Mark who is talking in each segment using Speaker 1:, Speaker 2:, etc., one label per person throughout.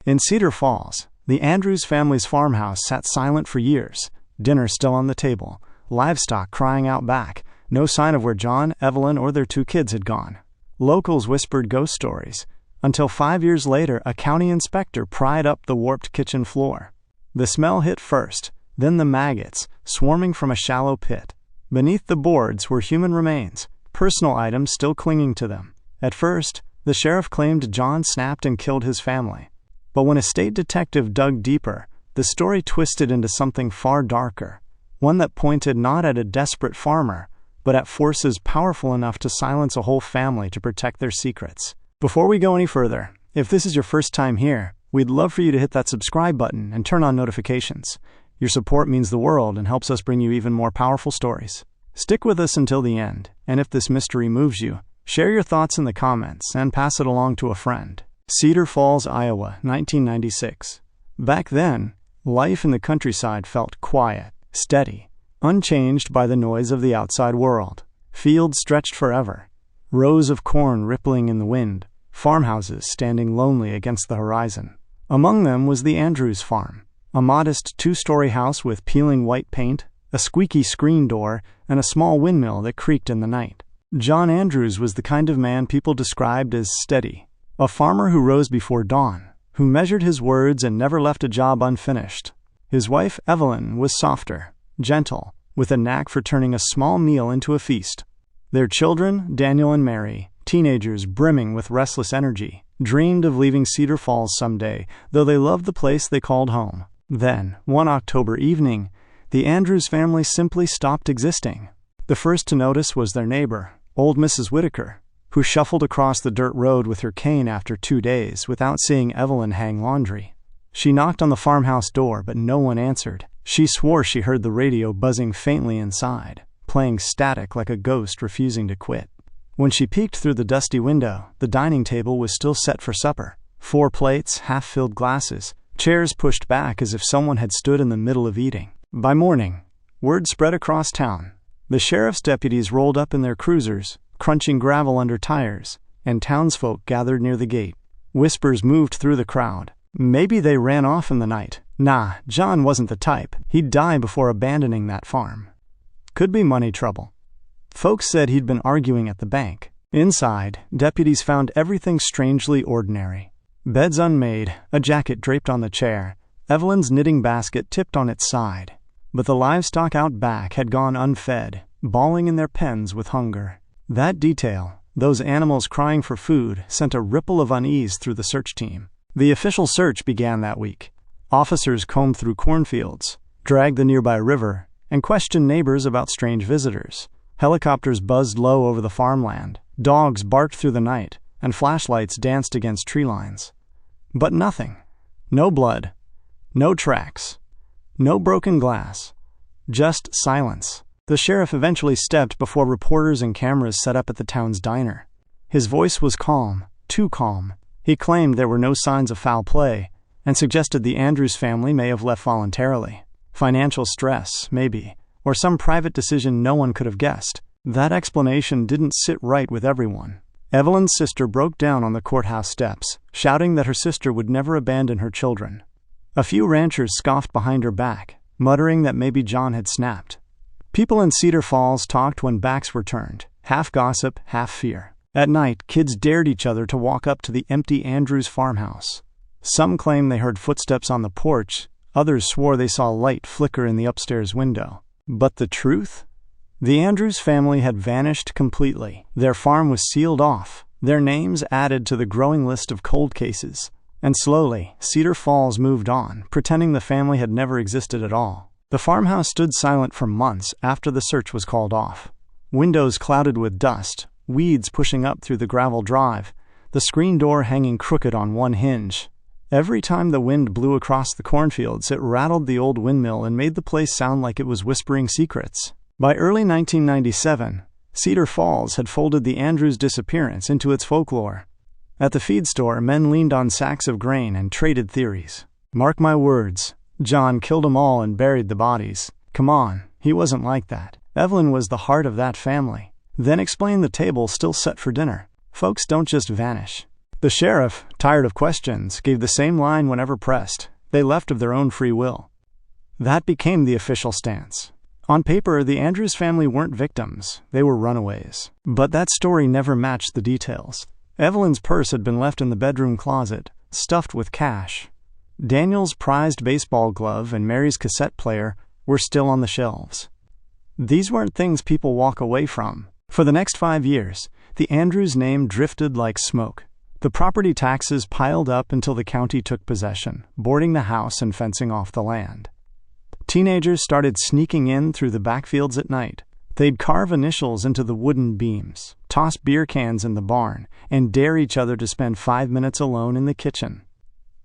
Speaker 1: In Cedar Falls, the Andrews family's farmhouse sat silent for years, dinner still on the table, livestock crying out back, no sign of where John, Evelyn, or their 2 kids had gone. Locals whispered ghost stories, until 5 years later a county inspector pried up the warped kitchen floor. The smell hit first, then the maggots, swarming from a shallow pit. Beneath the boards were human remains, personal items still clinging to them. At first, the sheriff claimed John snapped and killed his family. But when a state detective dug deeper, the story twisted into something far darker, one that pointed not at a desperate farmer, but at forces powerful enough to silence a whole family to protect their secrets. Before we go any further, if this is your first time here, we'd love for you to hit that subscribe button and turn on notifications. Your support means the world and helps us bring you even more powerful stories. Stick with us until the end, and if this mystery moves you, share your thoughts in the comments and pass it along to a friend. Cedar Falls, Iowa, 1996. Back then, life in the countryside felt quiet, steady, unchanged by the noise of the outside world. Fields stretched forever, rows of corn rippling in the wind, farmhouses standing lonely against the horizon. Among them was the Andrews farm, a modest 2-story house with peeling white paint, a squeaky screen door, and a small windmill that creaked in the night. John Andrews was the kind of man people described as steady, a farmer who rose before dawn, who measured his words and never left a job unfinished. His wife, Evelyn, was softer, gentle, with a knack for turning a small meal into a feast. Their children, Daniel and Mary, teenagers brimming with restless energy, dreamed of leaving Cedar Falls someday, though they loved the place they called home. Then, one October evening, the Andrews family simply stopped existing. The first to notice was their neighbor, old Mrs. Whitaker, who shuffled across the dirt road with her cane after 2 days without seeing Evelyn hang laundry. She knocked on the farmhouse door, but no one answered. She swore she heard the radio buzzing faintly inside, playing static like a ghost refusing to quit. When she peeked through the dusty window, the dining table was still set for supper. 4 plates, half-filled glasses, chairs pushed back as if someone had stood in the middle of eating. By morning, word spread across town. The sheriff's deputies rolled up in their cruisers, crunching gravel under tires, and townsfolk gathered near the gate. Whispers moved through the crowd. Maybe they ran off in the night. Nah, John wasn't the type. He'd die before abandoning that farm. Could be money trouble. Folks said he'd been arguing at the bank. Inside, deputies found everything strangely ordinary. Beds unmade, a jacket draped on the chair, Evelyn's knitting basket tipped on its side. But the livestock out back had gone unfed, bawling in their pens with hunger. That detail, those animals crying for food, sent a ripple of unease through the search team. The official search began that week. Officers combed through cornfields, dragged the nearby river, and questioned neighbors about strange visitors. Helicopters buzzed low over the farmland, dogs barked through the night, and flashlights danced against tree lines. But nothing. No blood. No tracks. No broken glass. Just silence. The sheriff eventually stepped before reporters and cameras set up at the town's diner. His voice was calm, too calm. He claimed there were no signs of foul play, and suggested the Andrews family may have left voluntarily. Financial stress, maybe, or some private decision no one could have guessed. That explanation didn't sit right with everyone. Evelyn's sister broke down on the courthouse steps, shouting that her sister would never abandon her children. A few ranchers scoffed behind her back, muttering that maybe John had snapped. People in Cedar Falls talked when backs were turned, half gossip, half fear. At night, kids dared each other to walk up to the empty Andrews farmhouse. Some claimed they heard footsteps on the porch, others swore they saw light flicker in the upstairs window. But the truth? The Andrews family had vanished completely. Their farm was sealed off, their names added to the growing list of cold cases. And slowly, Cedar Falls moved on, pretending the family had never existed at all. The farmhouse stood silent for months after the search was called off. Windows clouded with dust, weeds pushing up through the gravel drive, the screen door hanging crooked on one hinge. Every time the wind blew across the cornfields, it rattled the old windmill and made the place sound like it was whispering secrets. By early 1997, Cedar Falls had folded the Andrews disappearance into its folklore. At the feed store, men leaned on sacks of grain and traded theories. Mark my words, John killed them all and buried the bodies. Come on, he wasn't like that. Evelyn was the heart of that family. Then explain the table still set for dinner. Folks don't just vanish. The sheriff, tired of questions, gave the same line whenever pressed. They left of their own free will. That became the official stance. On paper, the Andrews family weren't victims. They were runaways. But that story never matched the details. Evelyn's purse had been left in the bedroom closet, stuffed with cash. Daniel's prized baseball glove and Mary's cassette player were still on the shelves. These weren't things people walk away from. For the next 5 years, the Andrews name drifted like smoke. The property taxes piled up until the county took possession, boarding the house and fencing off the land. Teenagers started sneaking in through the backfields at night. They'd carve initials into the wooden beams, toss beer cans in the barn, and dare each other to spend 5 minutes alone in the kitchen.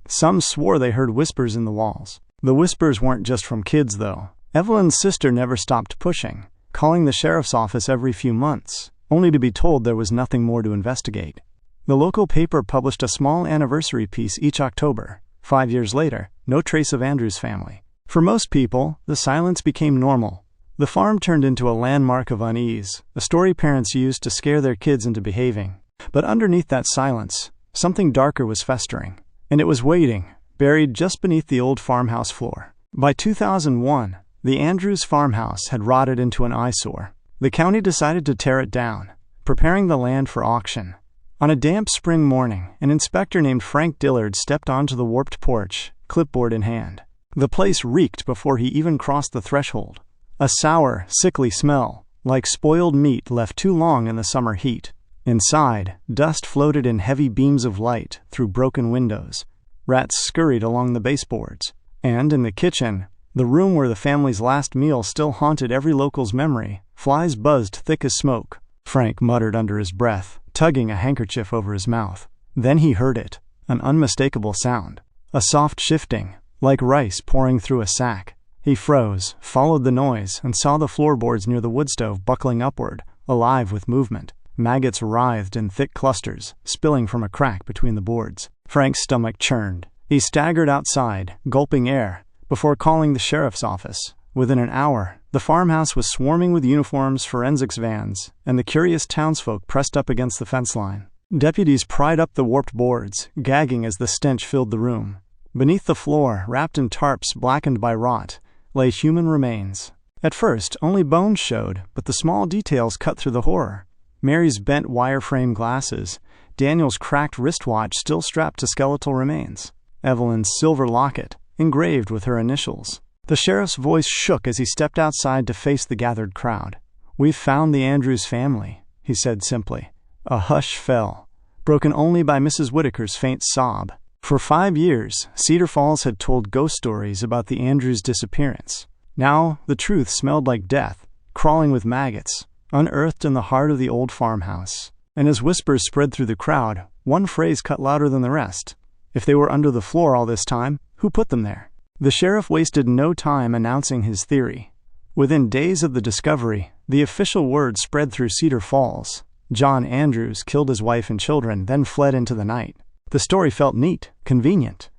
Speaker 1: Some swore they heard whispers in the walls. The whispers weren't just from kids, though. Evelyn's sister never stopped pushing, calling the sheriff's office every few months, only to be told there was nothing more to investigate. The local paper published a small anniversary piece each October. 5 years later, no trace of Andrews' family. For most people, the silence became normal. The farm turned into a landmark of unease, a story parents used to scare their kids into behaving. But underneath that silence, something darker was festering, and it was waiting, buried just beneath the old farmhouse floor. By 2001, the Andrews farmhouse had rotted into an eyesore. The county decided to tear it down, preparing the land for auction. On a damp spring morning, an inspector named Frank Dillard stepped onto the warped porch, clipboard in hand. The place reeked before he even crossed the threshold. A sour, sickly smell, like spoiled meat left too long in the summer heat. Inside, dust floated in heavy beams of light through broken windows. Rats scurried along the baseboards. And in the kitchen, the room where the family's last meal still haunted every local's memory, flies buzzed thick as smoke. Frank muttered under his breath, tugging a handkerchief over his mouth. Then he heard it, an unmistakable sound. A soft shifting, like rice pouring through a sack. He froze, followed the noise, and saw the floorboards near the wood stove buckling upward, alive with movement. Maggots writhed in thick clusters, spilling from a crack between the boards. Frank's stomach churned. He staggered outside, gulping air, before calling the sheriff's office. Within an hour, the farmhouse was swarming with uniforms, forensics vans, and the curious townsfolk pressed up against the fence line. Deputies pried up the warped boards, gagging as the stench filled the room. Beneath the floor, wrapped in tarps blackened by rot, lay human remains. At first, only bones showed, but the small details cut through the horror. Mary's bent wireframe glasses, Daniel's cracked wristwatch still strapped to skeletal remains, Evelyn's silver locket, engraved with her initials. The sheriff's voice shook as he stepped outside to face the gathered crowd. "We've found the Andrews family," he said simply. A hush fell, broken only by Mrs. Whitaker's faint sob. For 5 years, Cedar Falls had told ghost stories about the Andrews' disappearance. Now, the truth smelled like death, crawling with maggots, unearthed in the heart of the old farmhouse. And as whispers spread through the crowd, one phrase cut louder than the rest. If they were under the floor all this time, who put them there? The sheriff wasted no time announcing his theory. Within days of the discovery, the official word spread through Cedar Falls. John Andrews killed his wife and children, then fled into the night. The story felt neat, convenient.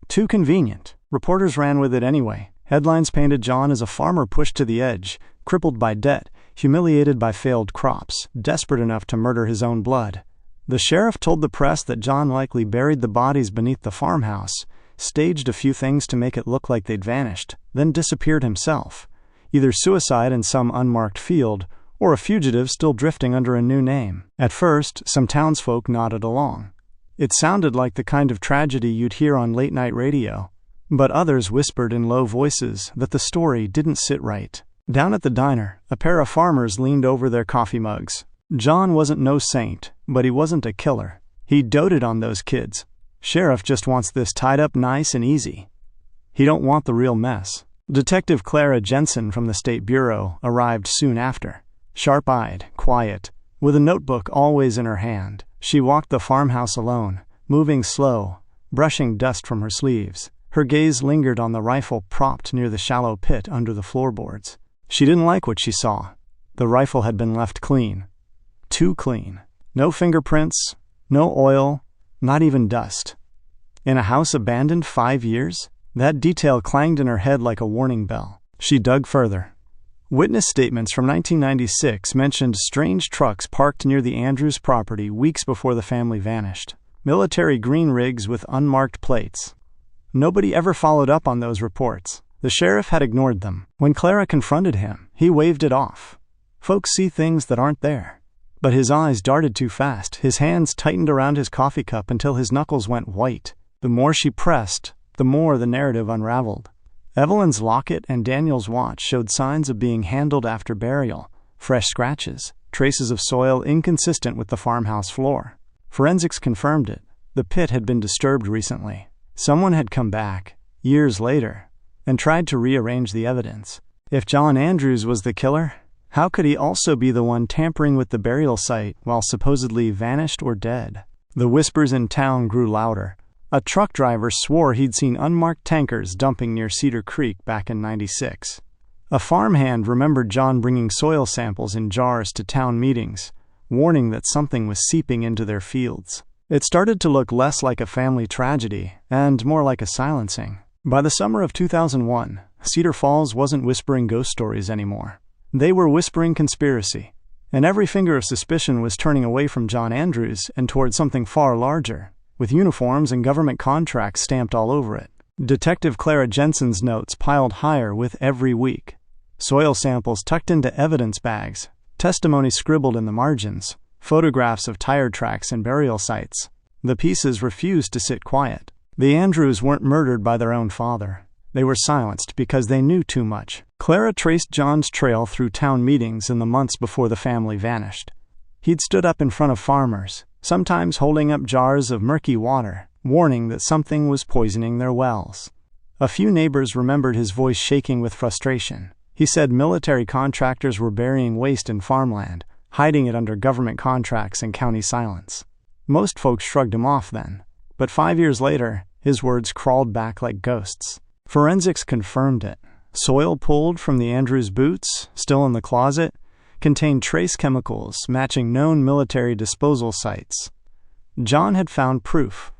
Speaker 1: Too convenient. Reporters ran with it anyway. Headlines painted John as a farmer pushed to the edge, crippled by debt, humiliated by failed crops, desperate enough to murder his own blood. The sheriff told the press that John likely buried the bodies beneath the farmhouse, staged a few things to make it look like they'd vanished, then disappeared himself. Either suicide in some unmarked field, or a fugitive still drifting under a new name. At first, some townsfolk nodded along. It sounded like the kind of tragedy you'd hear on late-night radio. But others whispered in low voices that the story didn't sit right. Down at the diner, a pair of farmers leaned over their coffee mugs. John wasn't no saint, but he wasn't a killer. He doted on those kids. Sheriff just wants this tied up nice and easy. He don't want the real mess. Detective Clara Jensen from the State Bureau arrived soon after. Sharp-eyed, quiet, with a notebook always in her hand, she walked the farmhouse alone, moving slow, brushing dust from her sleeves. Her gaze lingered on the rifle propped near the shallow pit under the floorboards. She didn't like what she saw. The rifle had been left clean. Too clean. No fingerprints, no oil, not even dust. In a house abandoned 5 years? That detail clanged in her head like a warning bell. She dug further. Witness statements from 1996 mentioned strange trucks parked near the Andrews property weeks before the family vanished. military green rigs with unmarked plates. Nobody ever followed up on those reports. The sheriff had ignored them. When Clara confronted him, he waved it off. Folks see things that aren't there. But his eyes darted too fast. His hands tightened around his coffee cup until his knuckles went white. The more she pressed, the more the narrative unraveled. Evelyn's locket and Daniel's watch showed signs of being handled after burial. Fresh scratches, traces of soil inconsistent with the farmhouse floor. Forensics confirmed it. The pit had been disturbed recently. Someone had come back, years later, and tried to rearrange the evidence. If John Andrews was the killer, how could he also be the one tampering with the burial site while supposedly vanished or dead? The whispers in town grew louder. A truck driver swore he'd seen unmarked tankers dumping near Cedar Creek back in '96. A farmhand remembered John bringing soil samples in jars to town meetings, warning that something was seeping into their fields. It started to look less like a family tragedy and more like a silencing. By the summer of 2001, Cedar Falls wasn't whispering ghost stories anymore. They were whispering conspiracy, and every finger of suspicion was turning away from John Andrews and toward something far larger, with uniforms and government contracts stamped all over it. Detective Clara Jensen's notes piled higher with every week. Soil samples tucked into evidence bags, testimony scribbled in the margins, photographs of tire tracks and burial sites. The pieces refused to sit quiet. The Andrews weren't murdered by their own father. They were silenced because they knew too much. Clara traced John's trail through town meetings in the months before the family vanished. He'd stood up in front of farmers, sometimes holding up jars of murky water, warning that something was poisoning their wells. A few neighbors remembered his voice shaking with frustration. He said military contractors were burying waste in farmland, hiding it under government contracts and county silence. Most folks shrugged him off then, but 5 years later, his words crawled back like ghosts. Forensics confirmed it. Soil pulled from the Andrews boots, still in the closet, contained trace chemicals matching known military disposal sites. John had found proof,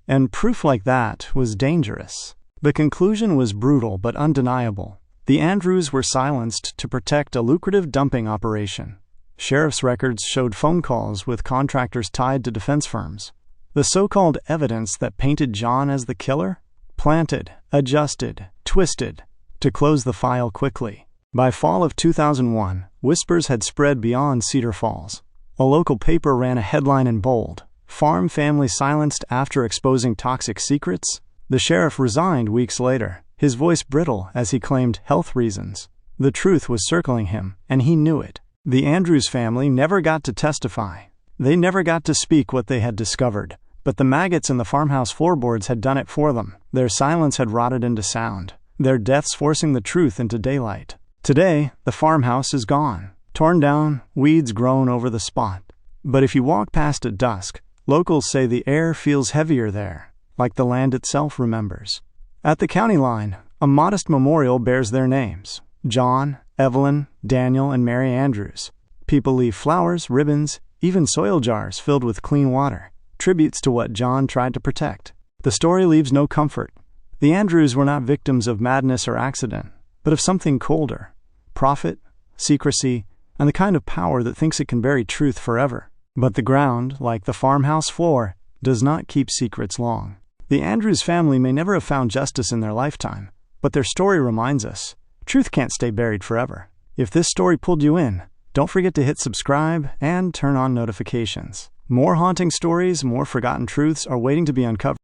Speaker 1: and proof like that was dangerous. The conclusion was brutal but undeniable. The Andrews were silenced to protect a lucrative dumping operation. Sheriff's records showed phone calls with contractors tied to defense firms. The so-called evidence that painted John as the killer? Planted, adjusted, twisted, to close the file quickly. By fall of 2001, whispers had spread beyond Cedar Falls. A local paper ran a headline in bold, "Farm family silenced after exposing toxic secrets?" The sheriff resigned weeks later, his voice brittle as he claimed health reasons. The truth was circling him, and he knew it. The Andrews family never got to testify. They never got to speak what they had discovered. But the maggots in the farmhouse floorboards had done it for them. Their silence had rotted into sound, their deaths forcing the truth into daylight. Today, the farmhouse is gone, torn down, weeds grown over the spot. But if you walk past at dusk, locals say the air feels heavier there, like the land itself remembers. At the county line, a modest memorial bears their names: John, Evelyn, Daniel, and Mary Andrews. People leave flowers, ribbons, even soil jars filled with clean water, tributes to what John tried to protect. The story leaves no comfort. The Andrews were not victims of madness or accident, but of something colder: profit, secrecy, and the kind of power that thinks it can bury truth forever. But the ground, like the farmhouse floor, does not keep secrets long. The Andrews family may never have found justice in their lifetime, but their story reminds us, truth can't stay buried forever. If this story pulled you in, don't forget to hit subscribe and turn on notifications. More haunting stories, more forgotten truths are waiting to be uncovered.